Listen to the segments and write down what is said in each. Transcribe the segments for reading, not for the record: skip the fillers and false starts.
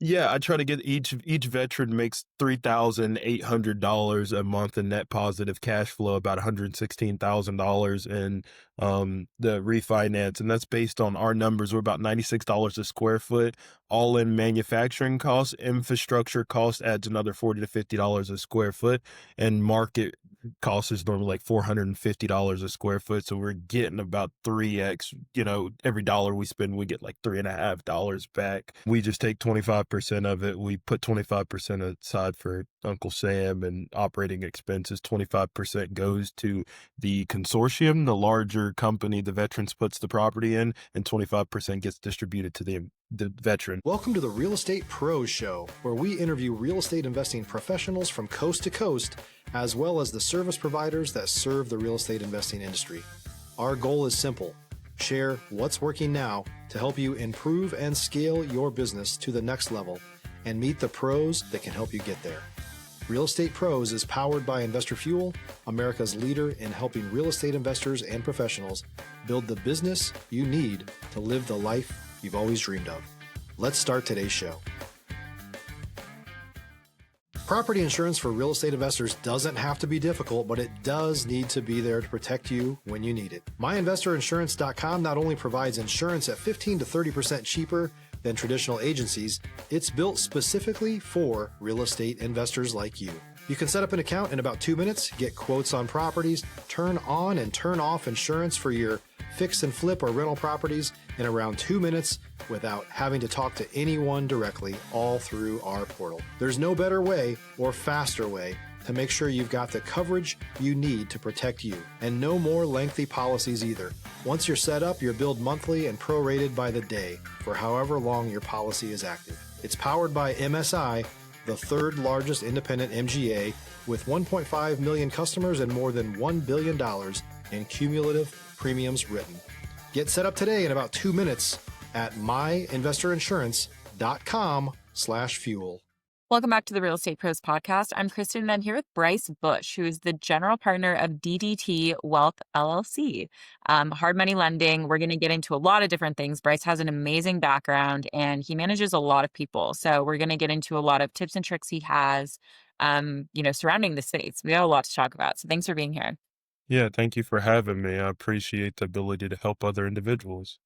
Yeah, I try to get each veteran makes $3,800 a month in net positive cash flow, about $116,000 in the refinance, and that's based on our numbers. We're about $96 a square foot, all in manufacturing costs. Infrastructure cost adds another $40 to $50 a square foot, and market cost is normally like $450 a square foot. So we're getting about 3x, every dollar we spend, we get like $3.50 back. We just take 25% of it. We put 25% aside for Uncle Sam and operating expenses. 25% goes to the consortium, the larger company the veterans puts the property in, and 25% gets distributed to the veteran. Welcome to the Real Estate Pros Show, where we interview real estate investing professionals from coast to coast, as well as the service providers that serve the real estate investing industry. Our goal is simple: share what's working now to help you improve and scale your business to the next level and meet the pros that can help you get there. Real Estate Pros is powered by Investor Fuel, America's leader in helping real estate investors and professionals build the business you need to live the life you've always dreamed of. Let's start today's show. Property insurance for real estate investors doesn't have to be difficult, but it does need to be there to protect you when you need it. MyInvestorInsurance.com not only provides insurance at 15 to 30% cheaper than traditional agencies, it's built specifically for real estate investors like you. You can set up an account in about 2 minutes, get quotes on properties, turn on and turn off insurance for your fix and flip or rental properties in around 2 minutes without having to talk to anyone directly, all through our portal. There's no better way or faster way to make sure you've got the coverage you need to protect you, and no more lengthy policies either. Once you're set up, you're billed monthly and prorated by the day for however long your policy is active. It's powered by MSI, the third largest independent MGA, with 1.5 million customers and more than $1 billion in cumulative premiums written. Get set up today in about 2 minutes at myinvestorinsurance.com/fuel. Welcome back to the Real Estate Pros podcast. I'm Kristen, and I'm here with Bryce Bush, who is the general partner of DDT Wealth LLC. Hard money lending. We're going to get into a lot of different things. Bryce has an amazing background, and he manages a lot of people. So we're going to get into a lot of tips and tricks he has, surrounding the space. We have a lot to talk about. So thanks for being here. Yeah, thank you for having me. I appreciate the ability to help other individuals.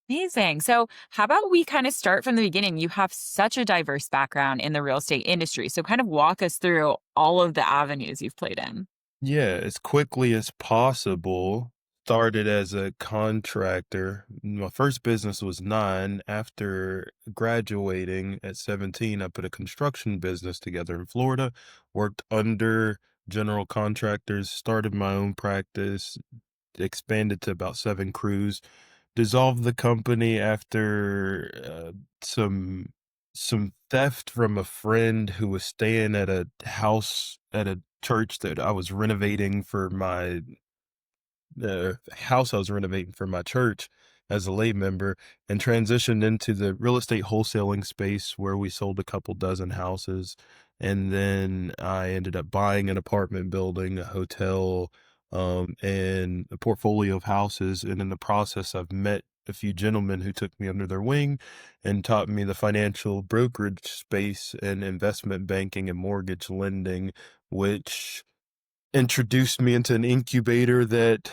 Amazing. So how about we kind of start from the beginning? You have such a diverse background in the real estate industry. So kind of walk us through all of the avenues you've played in. Yeah, as quickly as possible. Started as a contractor. My first business was 9. After graduating at 17, I put a construction business together in Florida, worked under general contractors, started my own practice, expanded to about 7 crews, dissolved the company after some theft from a friend who was staying at a house at a church that I was renovating for my the house I was renovating for my church as a lay member, and transitioned into the real estate wholesaling space where we sold a couple dozen houses. And then I ended up buying an apartment building, a hotel, and a portfolio of houses. And in the process, I've met a few gentlemen who took me under their wing and taught me the financial brokerage space and investment banking and mortgage lending, which introduced me into an incubator that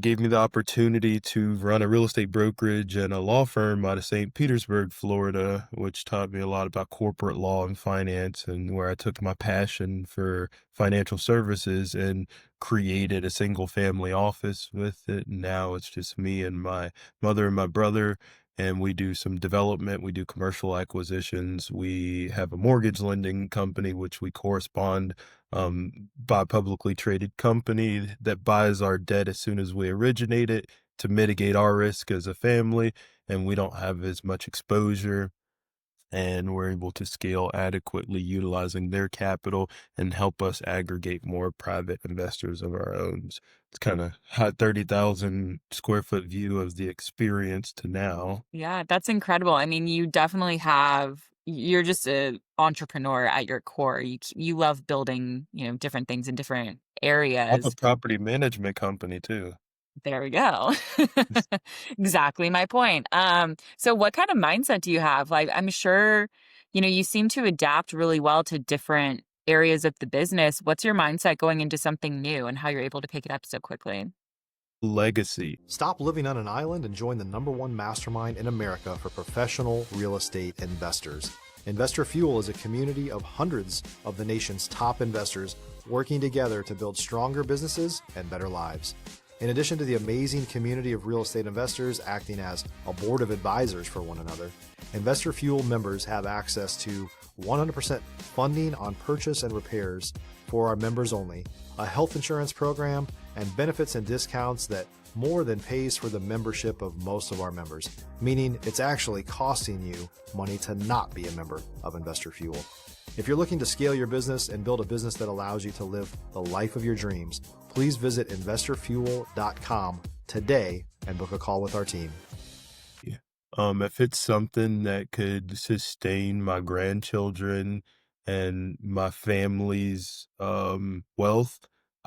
gave me the opportunity to run a real estate brokerage and a law firm out of St. Petersburg, Florida, which taught me a lot about corporate law and finance, and where I took my passion for financial services and created a single family office with it. Now it's just me and my mother and my brother, and we do some development. We do commercial acquisitions. We have a mortgage lending company, which we correspond by a publicly traded company that buys our debt as soon as we originate it to mitigate our risk as a family, and we don't have as much exposure, and we're able to scale adequately utilizing their capital and help us aggregate more private investors of our own. It's kind of hot 30,000 square foot view of the experience to now. Yeah, that's incredible. I mean, you're just an entrepreneur at your core. You love building, different things in different I have a areas. property management company too. There we go. Exactly my point. So what kind of mindset do you have? Like, I'm sure, You seem to adapt really well to different areas of the business. What's your mindset going into something new and how you're able to pick it up so quickly? Legacy. Stop living on an island and join the #1 mastermind in America for professional real estate investors. Investor Fuel is a community of hundreds of the nation's top investors working together to build stronger businesses and better lives. In addition to the amazing community of real estate investors acting as a board of advisors for one another, Investor Fuel members have access to 100% funding on purchase and repairs for our members only, a health insurance program, and benefits and discounts that more than pays for the membership of most of our members, meaning it's actually costing you money to not be a member of Investor Fuel. If you're looking to scale your business and build a business that allows you to live the life of your dreams, please visit investorfuel.com today and book a call with our team. Yeah. If it's something that could sustain my grandchildren and my family's wealth,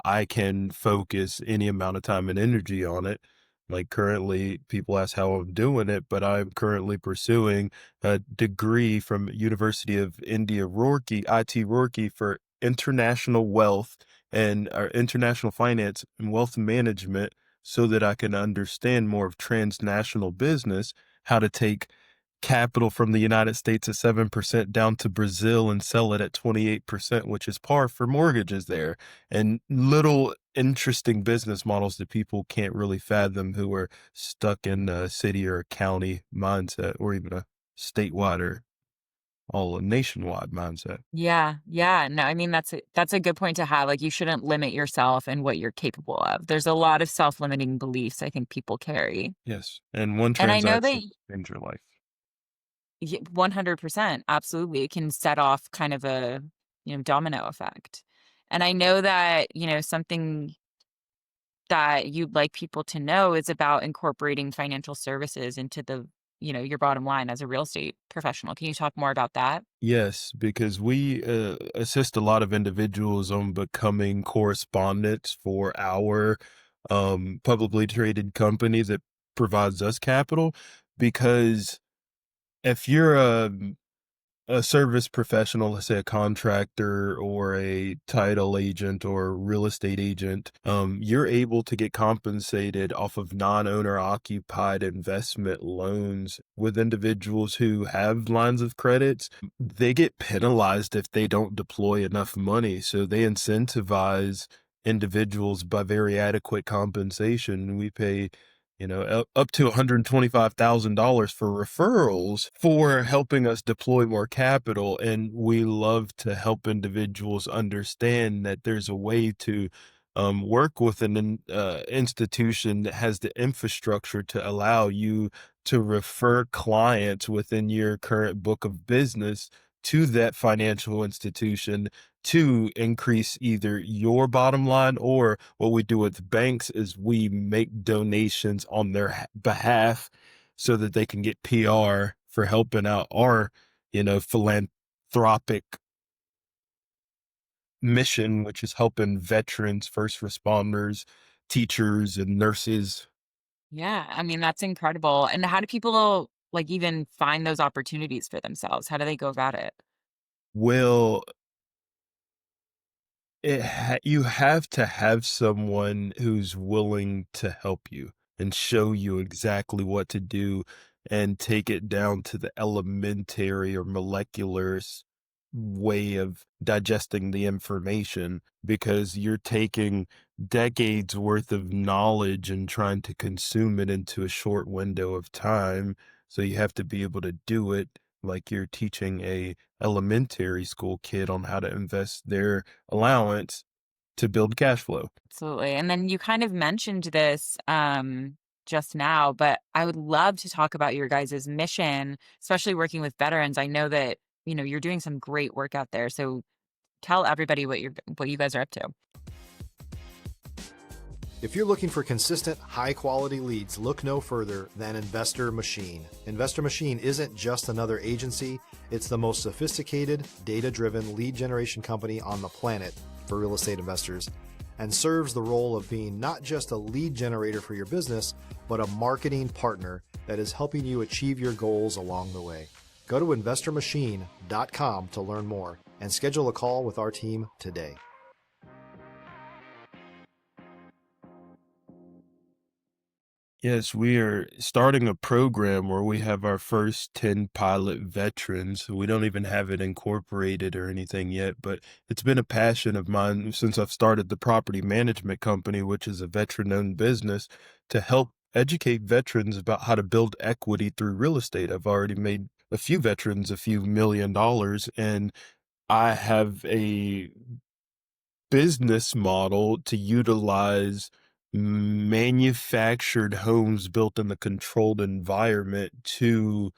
I can focus any amount of time and energy on it. Like currently, people ask how I'm doing it, but I'm currently pursuing a degree from University of India Roorkee, IT Roorkee, for international wealth and international finance and wealth management, so that I can understand more of transnational business, how to take capital from the United States at 7% down to Brazil and sell it at 28%, which is par for mortgages there, and little interesting business models that people can't really fathom who are stuck in a city or a county mindset, or even a statewide or all a nationwide mindset. Yeah, yeah. No, I mean that's a good point to have. Like you shouldn't limit yourself and what you're capable of. There's a lot of self-limiting beliefs I think people carry. Yes. And one And I know that transaction can change your life. 100%, absolutely. It can set off kind of a, domino effect. And I know that, something that you'd like people to know is about incorporating financial services into your bottom line as a real estate professional. Can you talk more about that? Yes, because we assist a lot of individuals on becoming correspondents for our publicly traded company that provides us capital. Because if you're a service professional, let's say a contractor or a title agent or real estate agent, you're able to get compensated off of non-owner occupied investment loans with individuals who have lines of credits. They get penalized if they don't deploy enough money. So they incentivize individuals by very adequate compensation. We pay up to $125,000 for referrals for helping us deploy more capital. And we love to help individuals understand that there's a way to work with an institution that has the infrastructure to allow you to refer clients within your current book of business to that financial institution to increase either your bottom line, or what we do with banks is we make donations on their behalf so that they can get PR for helping out our, philanthropic mission, which is helping veterans, first responders, teachers, and nurses. Yeah, I mean, that's incredible. And how do people like even find those opportunities for themselves? How do they go about it? Well, you have to have someone who's willing to help you and show you exactly what to do and take it down to the elementary or molecular way of digesting the information, because you're taking decades worth of knowledge and trying to consume it into a short window of time. So you have to be able to do it like you're teaching a elementary school kid on how to invest their allowance to build cash flow. Absolutely. And then you kind of mentioned this just now, but I would love to talk about your guys' mission, especially working with veterans. I know that, you're doing some great work out there. So tell everybody what you guys are up to. If you're looking for consistent, high-quality leads, look no further than Investor Machine. Investor Machine isn't just another agency. It's the most sophisticated, data-driven lead generation company on the planet for real estate investors, and serves the role of being not just a lead generator for your business, but a marketing partner that is helping you achieve your goals along the way. Go to investormachine.com to learn more and schedule a call with our team today. Yes, we are starting a program where we have our first 10 pilot veterans. We don't even have it incorporated or anything yet, but it's been a passion of mine since I've started the property management company, which is a veteran-owned business, to help educate veterans about how to build equity through real estate. I've already made a few veterans a few $1 million, and I have a business model to utilize manufactured homes built in the controlled environment to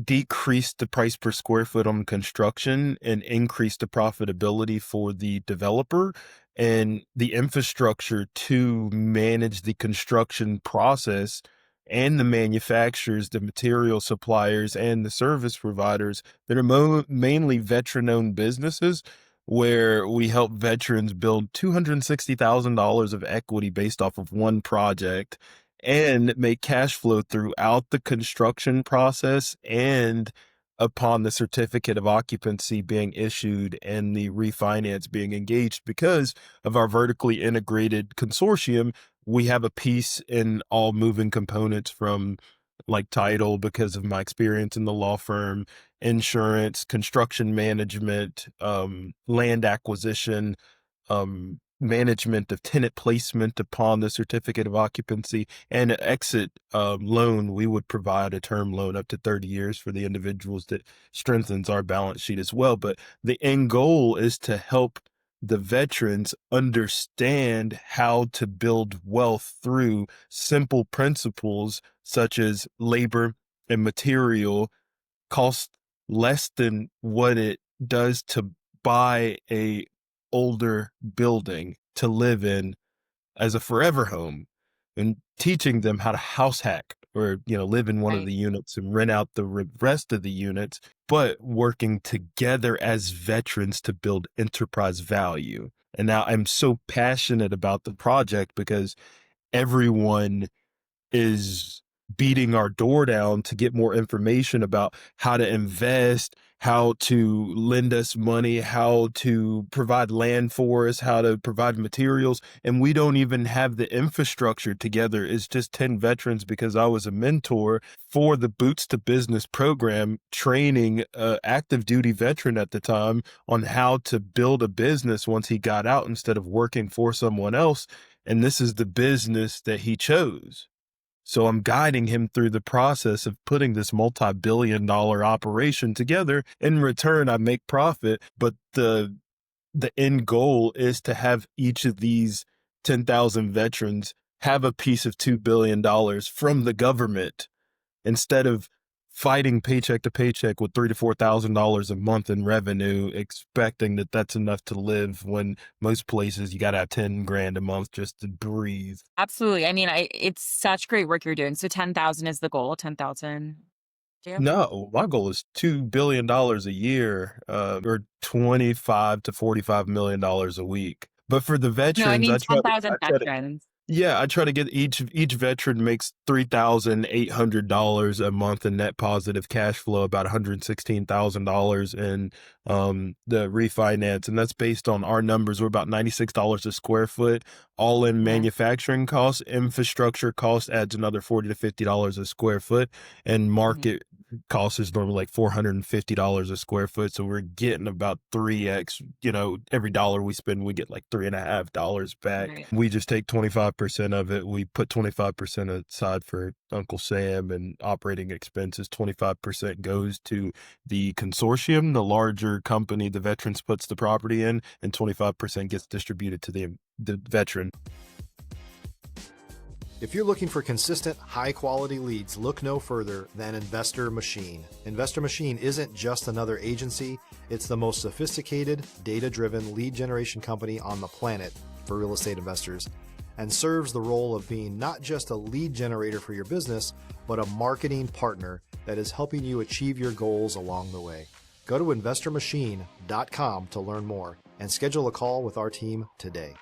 decrease the price per square foot on construction and increase the profitability for the developer and the infrastructure to manage the construction process and the manufacturers, the material suppliers, and the service providers that are mainly veteran-owned businesses, where we help veterans build $260,000 of equity based off of one project and make cash flow throughout the construction process and upon the certificate of occupancy being issued and the refinance being engaged. Because of our vertically integrated consortium, we have a piece in all moving components, from like title, because of my experience in the law firm, insurance, construction management, land acquisition, management of tenant placement upon the certificate of occupancy, and an exit loan. We would provide a term loan up to 30 years for the individuals that strengthens our balance sheet as well. But the end goal is to help the veterans understand how to build wealth through simple principles such as labor and material cost less than what it does to buy a older building to live in as a forever home, and teaching them how to house hack, or live in one of Right. the units and rent out the rest of the units, but working together as veterans to build enterprise value. And now I'm so passionate about the project because everyone is beating our door down to get more information about how to invest, how to lend us money, how to provide land for us, how to provide materials. And we don't even have the infrastructure together. It's just 10 veterans, because I was a mentor for the Boots to Business program, training an active duty veteran at the time on how to build a business once he got out instead of working for someone else. And this is the business that he chose. So I'm guiding him through the process of putting this multi-billion-dollar operation together. In return, I make profit, but the end goal is to have each of these 10,000 veterans have a piece of $2 billion from the government, instead of fighting paycheck to paycheck with $3,000 to $4,000 a month in revenue, expecting that that's enough to live, when most places you got to have 10 grand a month just to breathe. Absolutely. I mean, it's such great work you're doing. So 10,000 is the goal. 10,000. Do you? No, my goal is $2 billion a year, or 25 to $45 million a week. But for the No, I veterans, mean I 10,000 try to veterans. yeah, I try to get each veteran makes $3,800 a month in net positive cash flow, about $116,000 in the refinance, and that's based on our numbers. We're about $96 a square foot, all in Okay. manufacturing costs. Infrastructure cost adds another $40 to $50 a square foot, and Mhm. market cost is normally like $450 a square foot. So we're getting about 3x, every dollar we spend, we get like $3.50 back. Right. We just take 25% of it. We put 25% aside for Uncle Sam and operating expenses. 25% goes to the consortium, the larger company the veterans puts the property in, and 25% gets distributed to the veteran. If you're looking for consistent, high-quality leads, look no further than Investor Machine. Investor Machine isn't just another agency, it's the most sophisticated, data-driven lead generation company on the planet for real estate investors, and serves the role of being not just a lead generator for your business, but a marketing partner that is helping you achieve your goals along the way. Go to investormachine.com to learn more and schedule a call with our team today.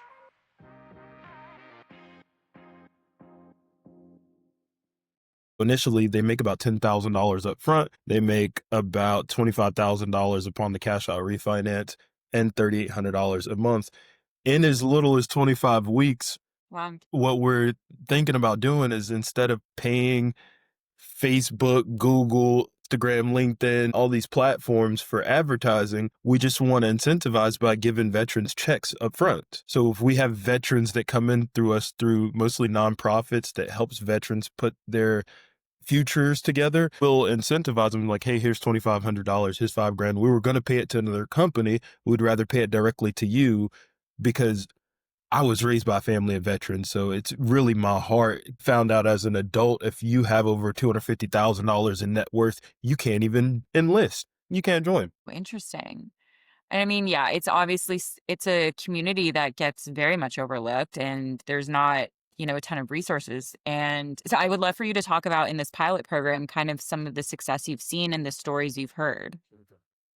initially they make about $10,000 up front. They make about $25,000 upon the cash out refinance and $3,800 a month in as little as 25 weeks. Wow. What we're thinking about doing is instead of paying Facebook, Google, Instagram, LinkedIn, all these platforms for advertising, we just want to incentivize by giving veterans checks up front. So if we have veterans that come in through us through mostly nonprofits that helps veterans put their futures together, we'll incentivize them like, hey, here's $2,500, here's $5,000. We were going to pay it to another company. We'd rather pay it directly to you because I was raised by a family of veterans, so it's really my heart. Found out as an adult, if you have over $250,000 in net worth, you can't even enlist. You can't join. Interesting. And I mean, yeah, it's obviously it's a community that gets very much overlooked, and there's not, a ton of resources. And so I would love for you to talk about in this pilot program kind of some of the success you've seen and the stories you've heard.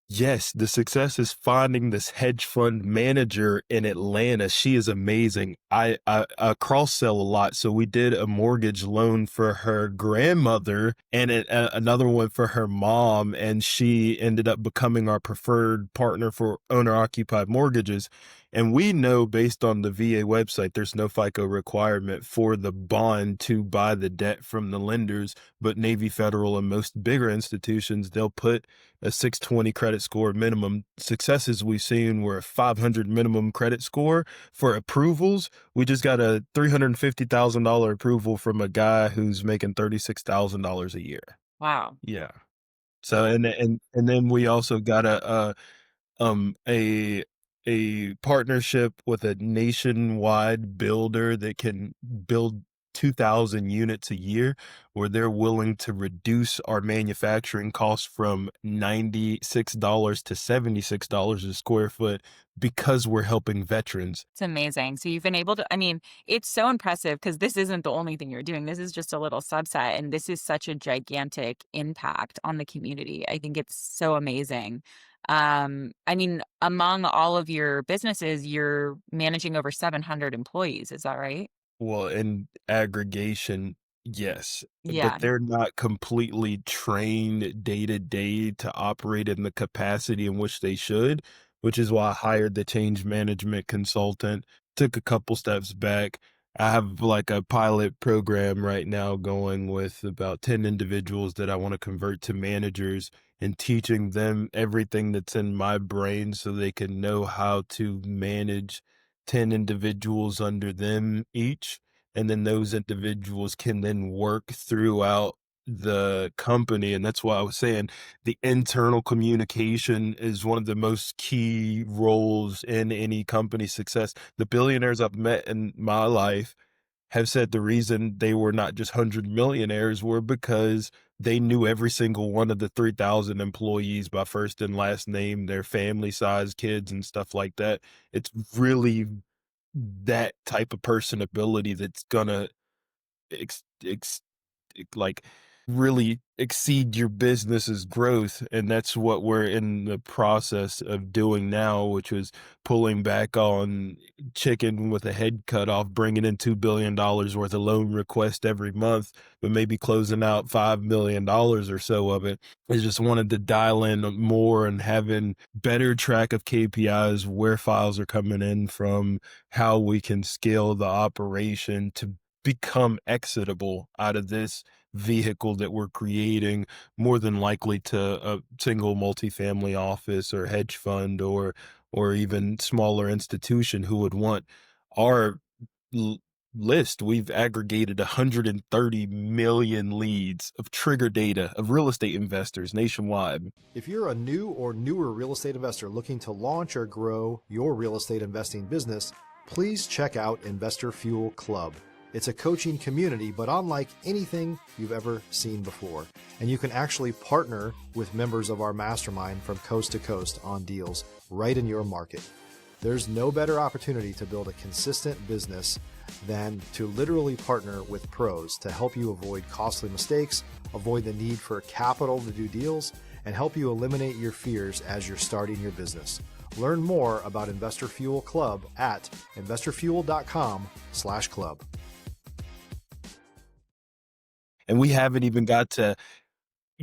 Yes, the success is finding this hedge fund manager in Atlanta. She is amazing. I cross sell a lot. So we did a mortgage loan for her grandmother and another one for her mom. And she ended up becoming our preferred partner for owner occupied mortgages. And we know based on the VA website, there's no FICO requirement for the bond to buy the debt from the lenders, but Navy Federal and most bigger institutions, they'll put a 620 credit score minimum. Successes we've seen were a 500 minimum credit score for approvals. We just got a $350,000 approval from a guy who's making $36,000 a year. Wow. Yeah. So, and then we also got a partnership with a nationwide builder that can build 2,000 units a year, where they're willing to reduce our manufacturing costs from $96 to $76 a square foot because we're helping veterans. It's amazing. So you've been able to, I mean, it's so impressive because this isn't the only thing you're doing. This is just a little subset, and this is such a gigantic impact on the community. I think it's so amazing. I mean, among all of your businesses, you're managing over 700 employees. Is that right? Well, in aggregation, yes, but Yeah. they're not completely trained day to day to operate in the capacity in which they should, which is why I hired the change management consultant, took a couple steps back. I have like a pilot program right now going with about 10 individuals that I want to convert to managers and teaching them everything that's in my brain so they can know how to manage 10 individuals under them each. And then those individuals can then work throughout the company. And that's why I was saying the internal communication is one of the most key roles in any company success. The billionaires I've met in my life have said the reason they were not just 100 millionaires were because they knew every single one of the 3,000 employees by first and last name, their family size, kids, and stuff like that. It's really that type of personability that's gonna ex- ex- like really exceed your business's growth. And that's what we're in the process of doing now, which was pulling back on chicken with a head cut off, bringing in $2 billion worth of loan request every month, but maybe closing out $5 million or so of it. I just wanted to dial in more and having better track of KPIs, where files are coming in from, how we can scale the operation to become exitable out of this vehicle that we're creating, more than likely to a single multifamily office or hedge fund or even smaller institution who would want our l- list. We've aggregated 130 million leads of trigger data of real estate investors nationwide. If you're a new or newer real estate investor looking to launch or grow your real estate investing business, please check out Investor Fuel Club. It's a coaching community, but unlike anything you've ever seen before. And you can actually partner with members of our mastermind from coast to coast on deals right in your market. There's no better opportunity to build a consistent business than to literally partner with pros to help you avoid costly mistakes, avoid the need for capital to do deals, and help you eliminate your fears as you're starting your business. Learn more about Investor Fuel Club at investorfuel.com/club. And we haven't even got to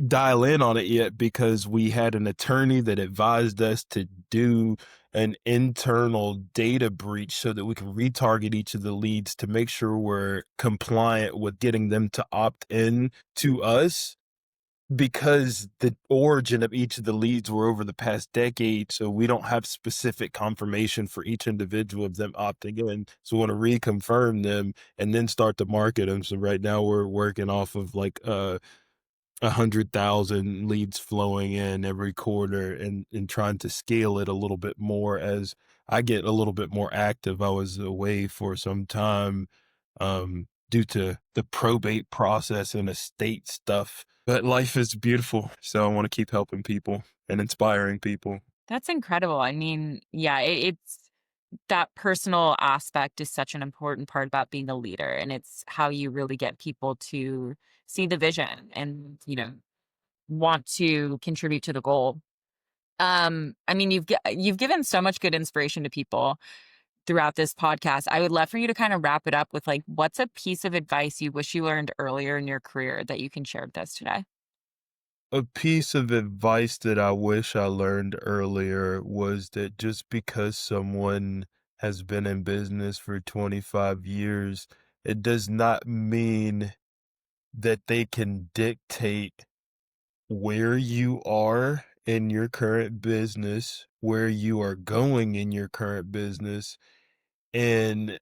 dial in on it yet because we had an attorney that advised us to do an internal data breach so that we can retarget each of the leads to make sure we're compliant with getting them to opt in to us, because the origin of each of the leads were over the past decade. So we don't have specific confirmation for each individual of them opting in. So we want to reconfirm them and then start to market them. So right now we're working off of like 100,000 leads flowing in every quarter, and trying to scale it a little bit more as I get a little bit more active. I was away for some time due to the probate process and estate stuff, but life is beautiful. So I want to keep helping people and inspiring people. That's incredible. I mean, yeah, it's that personal aspect is such an important part about being a leader. And it's how you really get people to see the vision and, want to contribute to the goal. I mean, you've given so much good inspiration to people throughout this podcast. I would love for you to kind of wrap it up with like, what's a piece of advice you wish you learned earlier in your career that you can share with us today? A piece of advice that I wish I learned earlier was that just because someone has been in business for 25 years, it does not mean that they can dictate where you are in your current business, where you are going in your current business. And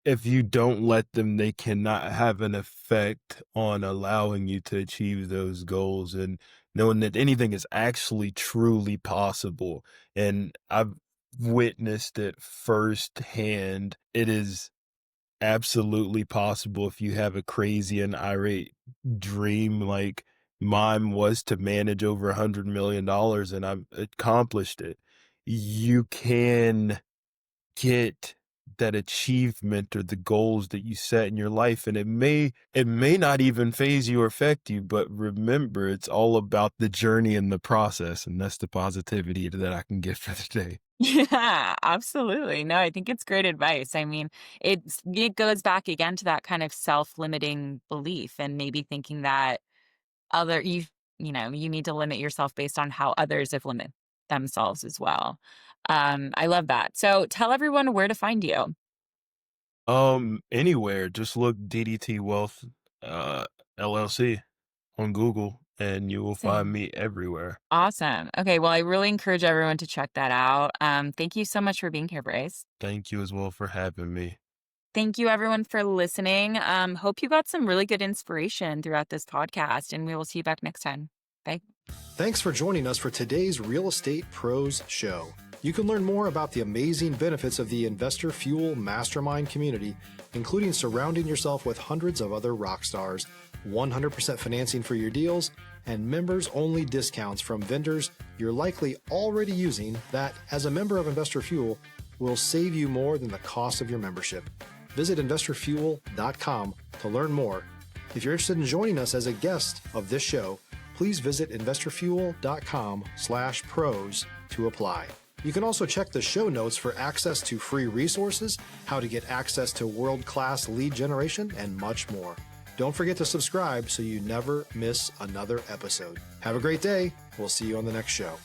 if you don't let them, they cannot have an effect on allowing you to achieve those goals, and knowing that anything is actually truly possible. And I've witnessed it firsthand. It is absolutely possible if you have a crazy and irate dream like mine was to manage over $100 million, and I've accomplished it. You can get that achievement or the goals that you set in your life, and it may not even phase you or affect you, but remember, it's all about the journey and the process, and that's the positivity that I can give for the day. Yeah, absolutely. No, I think it's great advice. I mean, it goes back again to that kind of self-limiting belief and maybe thinking that other you need to limit yourself based on how others have limited themselves as well. I love that. So tell everyone where to find you. Anywhere, just look DDT Wealth uh LLC on Google and you will find Awesome. me everywhere. Awesome. Okay, well, I really encourage everyone to check that out. Thank you so much for being here, Bryce. Thank you as well for having me. Thank you, everyone, for listening. Hope you got some really good inspiration throughout this podcast, and we will see you back next time. Bye. Thanks for joining us for today's Real Estate Pros Show. You can learn more about the amazing benefits of the Investor Fuel Mastermind community, including surrounding yourself with hundreds of other rock stars, 100% financing for your deals, and members-only discounts from vendors you're likely already using that, as a member of Investor Fuel, will save you more than the cost of your membership. Visit investorfuel.com to learn more. If you're interested in joining us as a guest of this show, please visit investorfuel.com/pros to apply. You can also check the show notes for access to free resources, how to get access to world-class lead generation, and much more. Don't forget to subscribe so you never miss another episode. Have a great day. We'll see you on the next show.